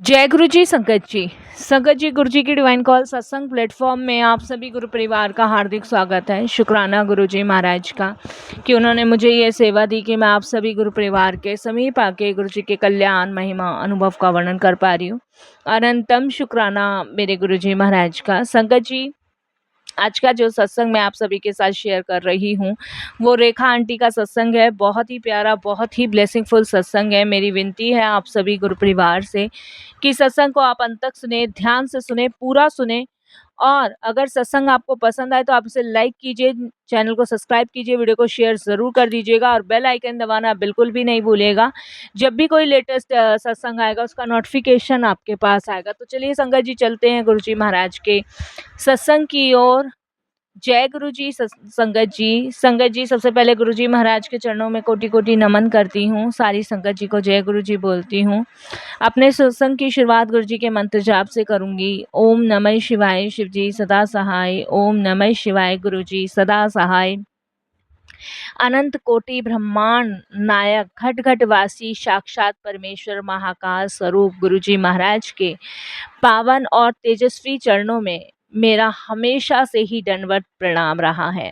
जय गुरु जी संगत जी। संगत जी, गुरु जी की डिवाइन कॉल सत्संग प्लेटफॉर्म में आप सभी गुरु परिवार का हार्दिक स्वागत है। शुक्राना गुरु जी महाराज का कि उन्होंने मुझे ये सेवा दी कि मैं आप सभी गुरु परिवार के समीप आके गुरु जी के कल्याण महिमा अनुभव का वर्णन कर पा रही हूँ। अनंतम शुक्राना मेरे गुरु जी महाराज का। संगत जी, आज का जो सत्संग मैं आप सभी के साथ शेयर कर रही हूँ वो रेखा आंटी का सत्संग है। बहुत ही प्यारा, बहुत ही ब्लेसिंगफुल सत्संग है। मेरी विनती है आप सभी गुरु परिवार से कि सत्संग को आप अंत तक सुने, ध्यान से सुने, पूरा सुने। और अगर सत्संग आपको पसंद आए तो आप इसे लाइक कीजिए, चैनल को सब्सक्राइब कीजिए, वीडियो को शेयर ज़रूर कर दीजिएगा और बेल आइकन दबाना बिल्कुल भी नहीं भूलिएगा। जब भी कोई लेटेस्ट सत्संग आएगा उसका नोटिफिकेशन आपके पास आएगा। तो चलिए संगत जी, चलते हैं गुरु जी महाराज के सत्संग की ओर। जय गुरु जी संगत जी। संगत जी, सबसे पहले गुरु जी महाराज के चरणों में कोटि कोटि नमन करती हूँ। सारी संगत जी को जय गुरु जी बोलती हूँ। अपने सत्संग की शुरुआत गुरु जी के मंत्र जाप से करूंगी। ओम नमः शिवाय, शिव जी सदा सहाय। ओम नमः शिवाय, गुरु जी सदा सहाय। अनंत कोटि ब्रह्मांड नायक, घट घट वासी, साक्षात परमेश्वर महाकाल स्वरूप गुरु जी महाराज के पावन और तेजस्वी चरणों में मेरा हमेशा से ही दंडवत प्रणाम रहा है।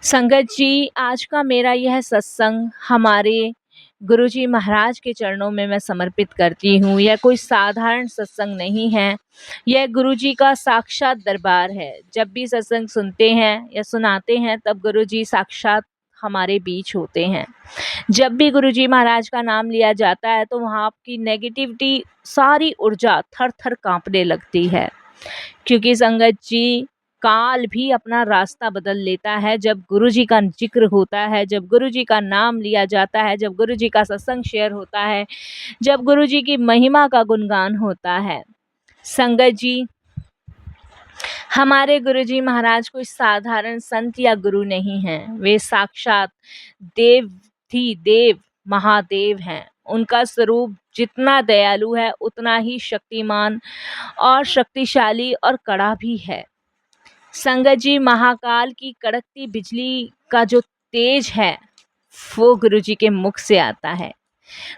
संगत जी, आज का मेरा यह सत्संग हमारे गुरुजी महाराज के चरणों में मैं समर्पित करती हूँ। यह कोई साधारण सत्संग नहीं है, यह गुरुजी का साक्षात दरबार है। जब भी सत्संग सुनते हैं या सुनाते हैं तब गुरुजी साक्षात हमारे बीच होते हैं। जब भी गुरुजी महाराज का नाम लिया जाता है तो वहाँ आपकी नेगेटिविटी, सारी ऊर्जा थर थर कांपने लगती है। क्योंकि संगत जी, काल भी अपना रास्ता बदल लेता है जब गुरुजी का जिक्र होता है, जब गुरुजी का नाम लिया जाता है, जब गुरुजी का सत्संग शेयर होता है, जब गुरुजी की महिमा का गुणगान होता है। संगत जी, हमारे गुरुजी महाराज कोई साधारण संत या गुरु नहीं हैं। वे साक्षात देव महादेव हैं। उनका स्वरूप जितना दयालु है उतना ही शक्तिमान और शक्तिशाली और कड़ा भी है। संगत जी, महाकाल की कड़कती बिजली का जो तेज है वो गुरुजी के मुख से आता है।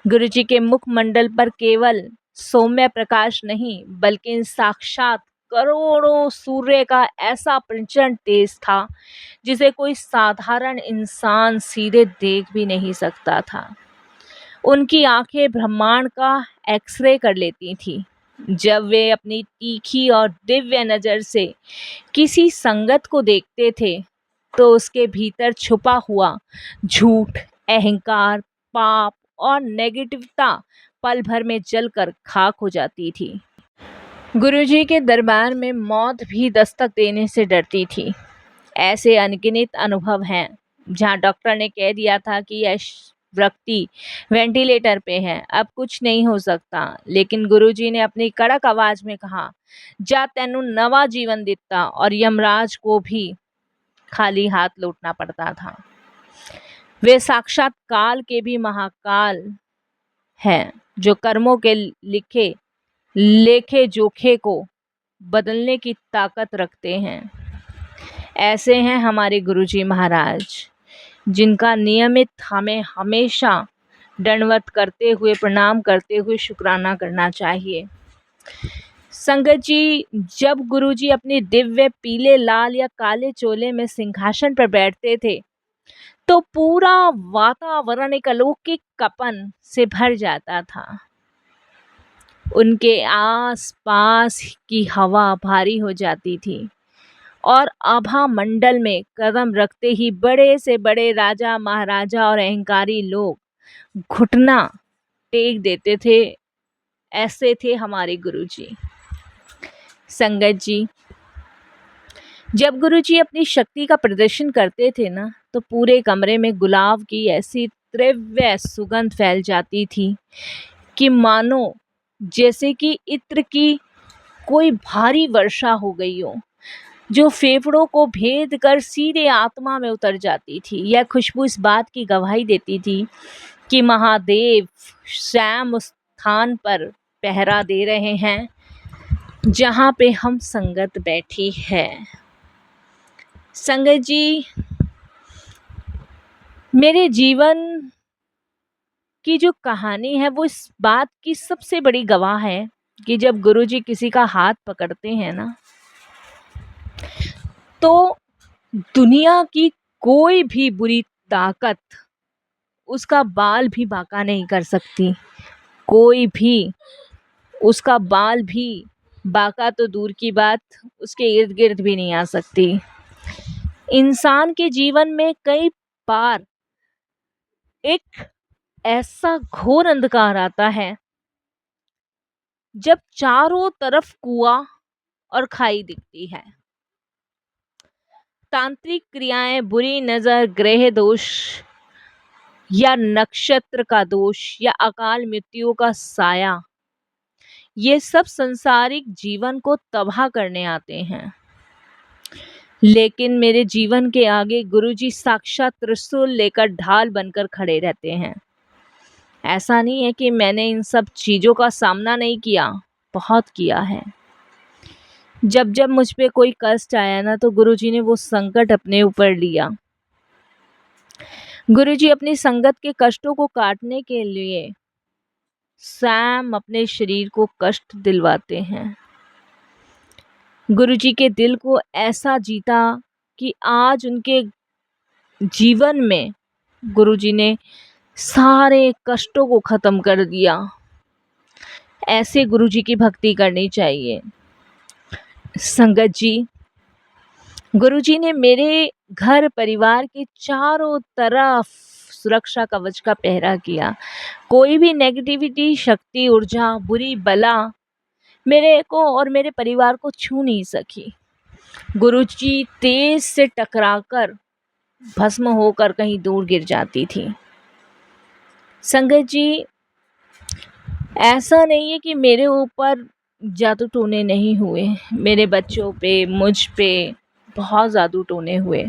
गुरुजी के मुखमंडल पर केवल सौम्य प्रकाश नहीं बल्कि साक्षात करोड़ों सूर्य का ऐसा प्रचंड तेज था जिसे कोई साधारण इंसान सीधे देख भी नहीं सकता था। उनकी आंखें ब्रह्मांड का एक्सरे कर लेती थी। जब वे अपनी तीखी और दिव्य नज़र से किसी संगत को देखते थे तो उसके भीतर छुपा हुआ झूठ, अहंकार, पाप और नेगेटिवता पल भर में जलकर खाक हो जाती थी। गुरुजी के दरबार में मौत भी दस्तक देने से डरती थी। ऐसे अनगिनत अनुभव हैं जहां डॉक्टर ने कह दिया था कि यह व्यक्ति वेंटिलेटर पे है, अब कुछ नहीं हो सकता, लेकिन गुरुजी ने अपनी कड़क आवाज में कहा, जा तेनू नवा जीवन दिता। और यमराज को भी खाली हाथ लौटना पड़ता था। वे साक्षात काल के भी महाकाल हैं, जो कर्मों के लिखे लेखे जोखे को बदलने की ताकत रखते हैं। ऐसे हैं हमारे गुरुजी महाराज, जिनका नियमित हमें हमेशा दंडवत करते हुए, प्रणाम करते हुए शुक्राना करना चाहिए। संगत जी, जब गुरुजी अपनी दिव्य पीले, लाल या काले चोले में सिंहासन पर बैठते थे तो पूरा वातावरण एक अलौकिक कंपन से भर जाता था। उनके आस पास की हवा भारी हो जाती थी और आभा मंडल में कदम रखते ही बड़े से बड़े राजा, महाराजा और अहंकारी लोग घुटना टेक देते थे। ऐसे थे हमारे गुरुजी। संगत जी, जब गुरुजी अपनी शक्ति का प्रदर्शन करते थे ना तो पूरे कमरे में गुलाब की ऐसी तीव्र सुगंध फैल जाती थी कि मानो जैसे कि इत्र की कोई भारी वर्षा हो गई हो, जो फेफड़ों को भेद कर सीधे आत्मा में उतर जाती थी। यह खुशबू इस बात की गवाही देती थी कि महादेव स्वयं उस स्थान पर पहरा दे रहे हैं जहाँ पे हम संगत बैठी है। संगत जी, मेरे जीवन की जो कहानी है वो इस बात की सबसे बड़ी गवाह है कि जब गुरुजी किसी का हाथ पकड़ते हैं ना, तो दुनिया की कोई भी बुरी ताकत उसका बाल भी बांका नहीं कर सकती। कोई भी उसका बाल भी बांका तो दूर की बात, उसके इर्द गिर्द भी नहीं आ सकती। इंसान के जीवन में कई बार एक ऐसा घोर अंधकार आता है जब चारों तरफ कुआं और खाई दिखती है। तांत्रिक क्रियाएं, बुरी नजर, ग्रह दोष या नक्षत्र का दोष या अकाल मृत्यु का साया, ये सब संसारिक जीवन को तबाह करने आते हैं। लेकिन मेरे जीवन के आगे गुरुजी साक्षात त्रिशूल लेकर ढाल बनकर खड़े रहते हैं। ऐसा नहीं है कि मैंने इन सब चीजों का सामना नहीं किया, बहुत किया है। जब जब मुझ पे कोई कष्ट आया ना, तो गुरुजी ने वो संकट अपने ऊपर लिया। गुरुजी अपनी संगत के कष्टों को काटने के लिए स्वयं अपने शरीर को कष्ट दिलवाते हैं। गुरुजी के दिल को ऐसा जीता कि आज उनके जीवन में गुरुजी ने सारे कष्टों को खत्म कर दिया। ऐसे गुरुजी की भक्ति करनी चाहिए। संगत जी, गुरुजी ने मेरे घर परिवार के चारों तरफ सुरक्षा कवच का पहरा किया। कोई भी नेगेटिविटी शक्ति, ऊर्जा, बुरी बला मेरे को और मेरे परिवार को छू नहीं सकी। गुरुजी तेज से टकराकर भस्म होकर कहीं दूर गिर जाती थी। संगत जी, ऐसा नहीं है कि मेरे ऊपर जादू टोने नहीं हुए। मेरे बच्चों पे, मुझ पे बहुत जादू टोने हुए।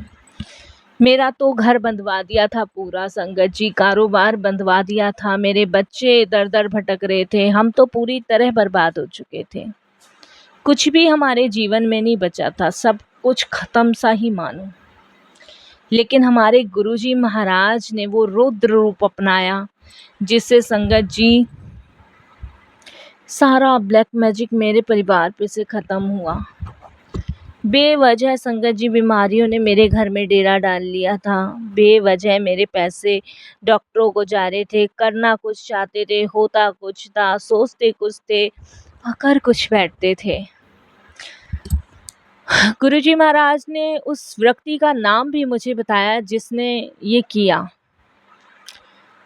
मेरा तो घर बंधवा दिया था पूरा संगत जी, कारोबार बंधवा दिया था, मेरे बच्चे दर दर भटक रहे थे, हम तो पूरी तरह बर्बाद हो चुके थे। कुछ भी हमारे जीवन में नहीं बचा था, सब कुछ खत्म सा ही मानो। लेकिन हमारे गुरुजी महाराज ने वो रुद्र रूप अपनाया, जिससे संगत जी सारा ब्लैक मैजिक मेरे परिवार पे से खत्म हुआ। बेवजह संगत जी बीमारियों ने मेरे घर में डेरा डाल लिया था। बेवजह मेरे पैसे डॉक्टरों को जा रहे थे। करना कुछ चाहते थे, होता कुछ था, सोचते कुछ थे, कर कुछ बैठते थे। गुरुजी महाराज ने उस व्यक्ति का नाम भी मुझे बताया जिसने ये किया,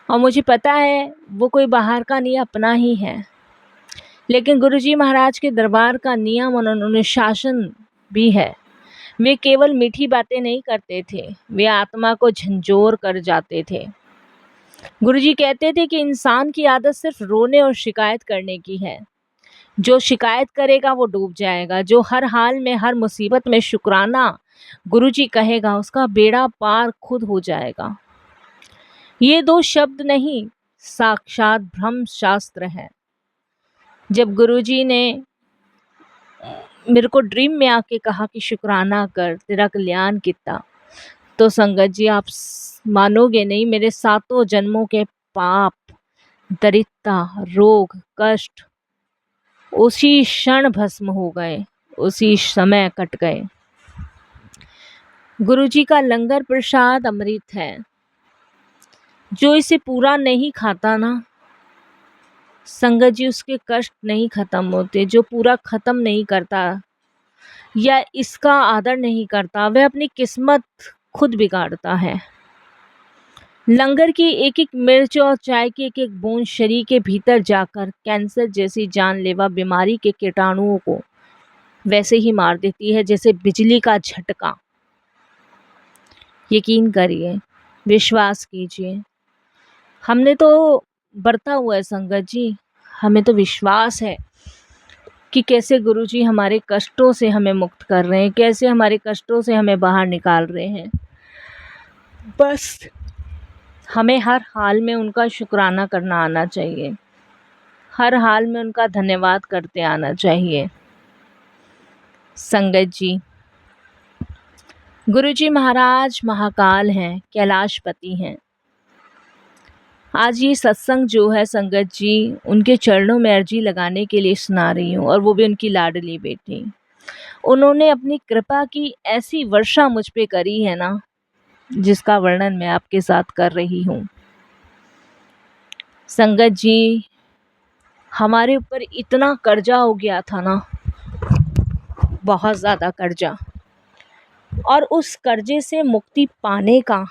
और मुझे पता है वो कोई बाहर का नहीं, अपना ही है। लेकिन गुरुजी महाराज के दरबार का नियम और अनुशासन भी है। वे केवल मीठी बातें नहीं करते थे, वे आत्मा को झंझोर कर जाते थे। गुरुजी कहते थे कि इंसान की आदत सिर्फ रोने और शिकायत करने की है। जो शिकायत करेगा वो डूब जाएगा। जो हर हाल में, हर मुसीबत में शुक्राना गुरुजी कहेगा, उसका बेड़ा पार खुद हो जाएगा। ये दो शब्द नहीं, साक्षात ब्रह्म शास्त्र है। जब गुरुजी ने मेरे को ड्रीम में आके कहा कि शुक्राना कर, तेरा कल्याण कितना, तो संगत जी आप मानोगे नहीं, मेरे 7 जन्मों के पाप, दरिद्रता, रोग, कष्ट उसी क्षण भस्म हो गए, उसी समय कट गए। गुरुजी का लंगर प्रसाद अमृत है। जो इसे पूरा नहीं खाता ना संगत जी, उसके कष्ट नहीं खत्म होते। जो पूरा खत्म नहीं करता या इसका आदर नहीं करता, वह अपनी किस्मत खुद बिगाड़ता है। लंगर की एक एक मिर्च और चाय की एक एक बूंद शरीर के भीतर जाकर कैंसर जैसी जानलेवा बीमारी के कीटाणुओं को वैसे ही मार देती है जैसे बिजली का झटका। यकीन करिए, विश्वास कीजिए, हमने तो बरता हुआ है संगत जी। हमें तो विश्वास है कि कैसे गुरुजी हमारे कष्टों से हमें मुक्त कर रहे हैं, कैसे हमारे कष्टों से हमें बाहर निकाल रहे हैं। बस हमें हर हाल में उनका शुक्राना करना आना चाहिए, हर हाल में उनका धन्यवाद करते आना चाहिए। संगत जी, गुरुजी महाराज महाकाल हैं, कैलाशपति हैं। आज ये सत्संग जो है संगत जी, उनके चरणों में अर्जी लगाने के लिए सुना रही हूँ, और वो भी उनकी लाडली बेटी। उन्होंने अपनी कृपा की ऐसी वर्षा मुझ पे करी है ना, जिसका वर्णन मैं आपके साथ कर रही हूँ। संगत जी, हमारे ऊपर इतना कर्जा हो गया था ना, बहुत ज़्यादा कर्जा, और उस कर्जे से मुक्ति पाने का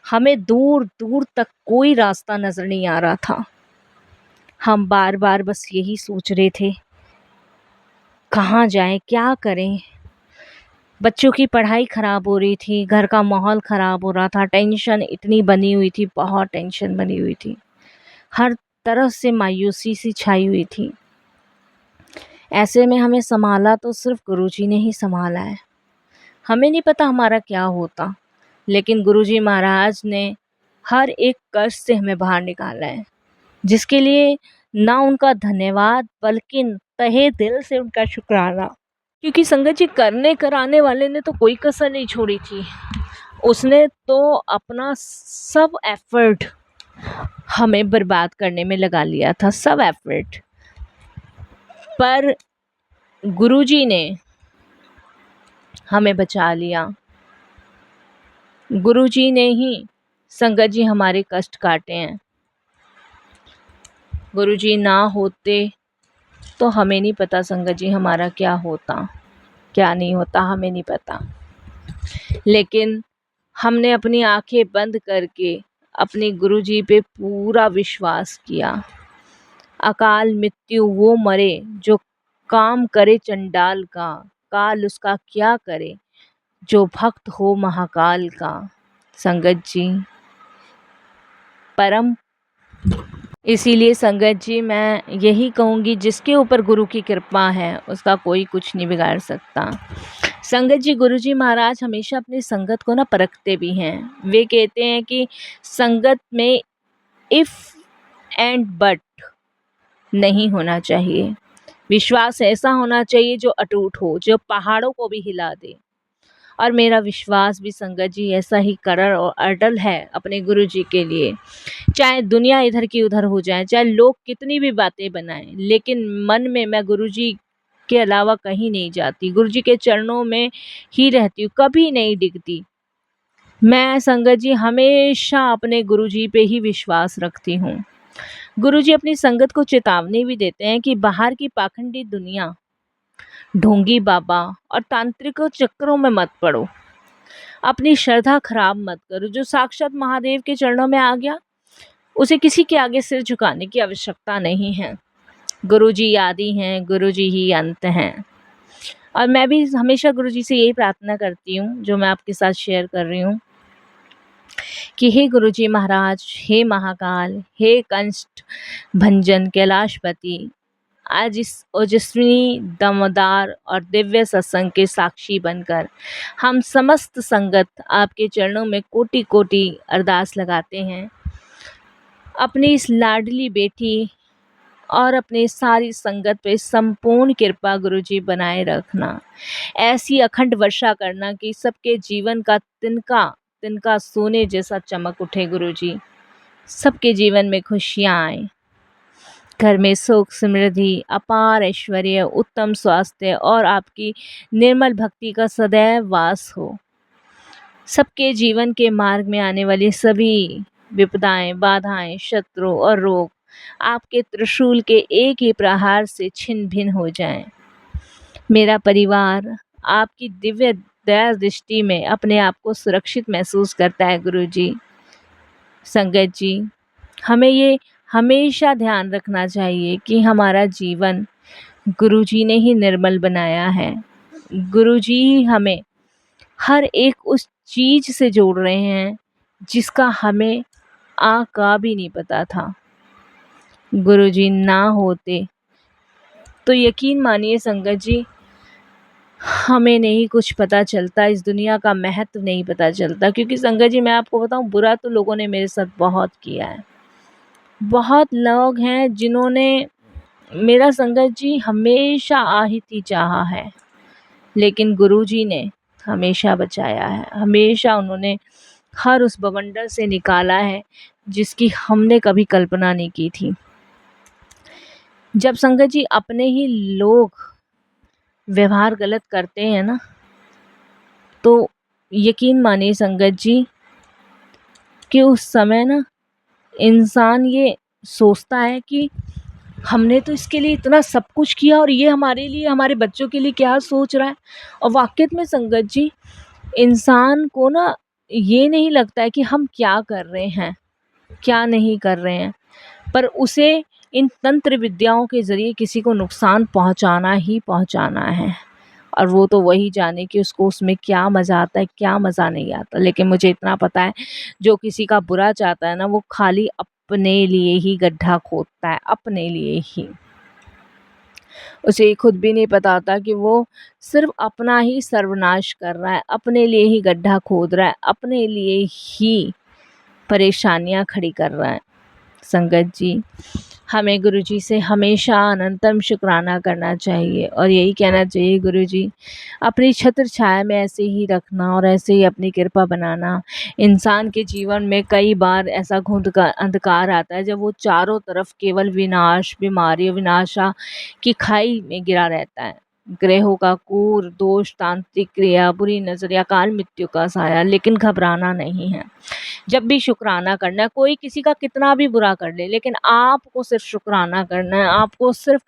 हमें दूर दूर तक कोई रास्ता नज़र नहीं आ रहा था। हम बार बार बस यही सोच रहे थे, कहाँ जाएं, क्या करें। बच्चों की पढ़ाई ख़राब हो रही थी, घर का माहौल ख़राब हो रहा था, टेंशन इतनी बनी हुई थी, बहुत टेंशन बनी हुई थी, हर तरफ से मायूसी सी छाई हुई थी। ऐसे में हमें संभाला तो सिर्फ गुरुजी ने ही संभाला है। हमें नहीं पता हमारा क्या होता, लेकिन गुरुजी महाराज ने हर एक कष्ट से हमें बाहर निकाला है, जिसके लिए ना उनका धन्यवाद बल्कि तहे दिल से उनका शुक्राना। क्योंकि संगत जी, करने कराने वाले ने तो कोई कसर नहीं छोड़ी थी। उसने तो अपना सब एफर्ट हमें बर्बाद करने में लगा लिया था, सब एफर्ट। पर गुरुजी ने हमें बचा लिया। गुरुजी ने ही संगत जी हमारे कष्ट काटे हैं। गुरुजी ना होते तो हमें नहीं पता संगत जी हमारा क्या होता, क्या नहीं होता, हमें नहीं पता। लेकिन हमने अपनी आंखें बंद करके अपने गुरुजी पे पूरा विश्वास किया। अकाल मृत्यु वो मरे जो काम करे चंडाल का, काल उसका क्या करे जो भक्त हो महाकाल का। संगत जी, परम इसीलिए संगत जी, मैं यही कहूँगी, जिसके ऊपर गुरु की कृपा है उसका कोई कुछ नहीं बिगाड़ सकता। संगत जी, गुरुजी महाराज हमेशा अपनी संगत को ना परखते भी हैं। वे कहते हैं कि संगत में इफ एंड बट नहीं होना चाहिए। विश्वास ऐसा होना चाहिए जो अटूट हो, जो पहाड़ों को भी हिला दे। और मेरा विश्वास भी संगत जी ऐसा ही करड़ और अटल है अपने गुरुजी के लिए। चाहे दुनिया इधर की उधर हो जाए, चाहे लोग कितनी भी बातें बनाएं, लेकिन मन में मैं गुरुजी के अलावा कहीं नहीं जाती। गुरुजी के चरणों में ही रहती हूँ, कभी नहीं डिगती। मैं संगत जी हमेशा अपने गुरुजी पे ही विश्वास रखती हूँ। गुरुजी अपनी संगत को चेतावनी भी देते हैं कि बाहर की पाखंडी दुनिया, ढोंगी बाबा और तांत्रिकों चक्करों में मत पड़ो। अपनी श्रद्धा खराब मत करो। जो साक्षात महादेव के चरणों में आ गया, उसे किसी के आगे सिर झुकाने की आवश्यकता नहीं है। गुरुजी आदि हैं, गुरुजी ही अंत हैं। और मैं भी हमेशा गुरुजी से यही प्रार्थना करती हूँ, जो मैं आपके साथ शेयर कर रही हूँ, कि हे गुरुजी महाराज, हे महाकाल, हे कंष्ट भंजन कैलाशपति, आज इस ओजस्विनी दमदार और दिव्य सत्संग के साक्षी बनकर हम समस्त संगत आपके चरणों में कोटि कोटि अरदास लगाते हैं। अपनी इस लाडली बेटी और अपनी सारी संगत पे संपूर्ण कृपा गुरुजी बनाए रखना। ऐसी अखंड वर्षा करना कि सबके जीवन का तिनका तिनका सोने जैसा चमक उठे गुरुजी। सबके जीवन में खुशियाँ आए, घर में सुख समृद्धि, अपार ऐश्वर्य, उत्तम स्वास्थ्य और आपकी निर्मल भक्ति का सदैव वास हो। सबके जीवन के मार्ग में आने वाली सभी विपदाएं, बाधाएं, शत्रु और रोग आपके त्रिशूल के एक ही प्रहार से छिन्न भिन्न हो जाएं। मेरा परिवार आपकी दिव्य दया दृष्टि में अपने आप को सुरक्षित महसूस करता है गुरुजी। संगत जी, हमें ये हमेशा ध्यान रखना चाहिए कि हमारा जीवन गुरुजी ने ही निर्मल बनाया है। गुरुजी हमें हर एक उस चीज से जोड़ रहे हैं जिसका हमें का भी नहीं पता था। गुरुजी ना होते तो यकीन मानिए संगत जी, हमें नहीं कुछ पता चलता, इस दुनिया का महत्व नहीं पता चलता। क्योंकि संगत जी, मैं आपको बताऊं, बुरा तो लोगों ने मेरे साथ बहुत किया है। बहुत लोग हैं जिन्होंने मेरा संगत जी हमेशा आहित ही चाहा है, लेकिन गुरुजी ने हमेशा बचाया है। हमेशा उन्होंने हर उस बवंडर से निकाला है जिसकी हमने कभी कल्पना नहीं की थी। जब संगत जी अपने ही लोग व्यवहार गलत करते हैं ना, तो यकीन मानिए संगत जी कि उस समय ना इंसान ये सोचता है कि हमने तो इसके लिए इतना सब कुछ किया और ये हमारे लिए, हमारे बच्चों के लिए क्या सोच रहा है। और वाक़ई में संगत जी इंसान को ना ये नहीं लगता है कि हम क्या कर रहे हैं, क्या नहीं कर रहे हैं, पर उसे इन तंत्र विद्याओं के ज़रिए किसी को नुकसान पहुंचाना ही पहुंचाना है। और वो तो वही जाने कि उसको उसमें क्या मज़ा आता है, क्या मज़ा नहीं आता। लेकिन मुझे इतना पता है, जो किसी का बुरा चाहता है ना, वो खाली अपने लिए ही गड्ढा खोदता है, अपने लिए ही। उसे खुद भी नहीं पता होता कि वो सिर्फ़ अपना ही सर्वनाश कर रहा है, अपने लिए ही गड्ढा खोद रहा है, अपने लिए ही परेशानियाँ खड़ी कर रहा है। संगत जी, हमें गुरुजी से हमेशा अनंतम शुक्राना करना चाहिए और यही कहना चाहिए, गुरुजी अपनी छत्र छाया में ऐसे ही रखना और ऐसे ही अपनी कृपा बनाना। इंसान के जीवन में कई बार ऐसा अंधकार आता है जब वो चारों तरफ केवल विनाश, बीमारी, विनाशा की खाई में गिरा रहता है। ग्रहों का कूर, दोष, तांत्रिक क्रिया, बुरी नज़र या काल मृत्यु का साया, लेकिन घबराना नहीं है। जब भी शुक्राना करना है, कोई किसी का कितना भी बुरा कर ले, लेकिन आपको सिर्फ शुक्राना करना है। आपको सिर्फ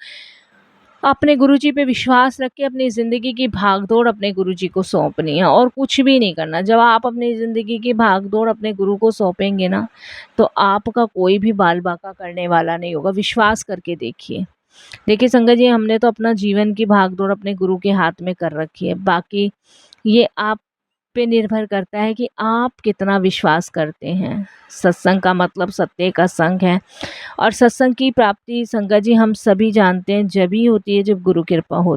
अपने गुरुजी पे विश्वास रख के अपनी ज़िंदगी की भागदौड़ अपने गुरुजी को सौंपनी है और कुछ भी नहीं करना। जब आप अपनी ज़िंदगी की भागदौड़ अपने गुरु को सौंपेंगे ना, तो आपका कोई भी बाल बाका करने वाला नहीं होगा। विश्वास करके देखिए। देखिए संगत जी, हमने तो अपना जीवन की भागदौड़ अपने गुरु के हाथ में कर रखी है। बाकी ये आप पे निर्भर करता है कि आप कितना विश्वास करते हैं। सत्संग का मतलब सत्य का संग है और सत्संग की प्राप्ति संगत जी हम सभी जानते हैं जब ही होती है जब गुरु कृपा होती है।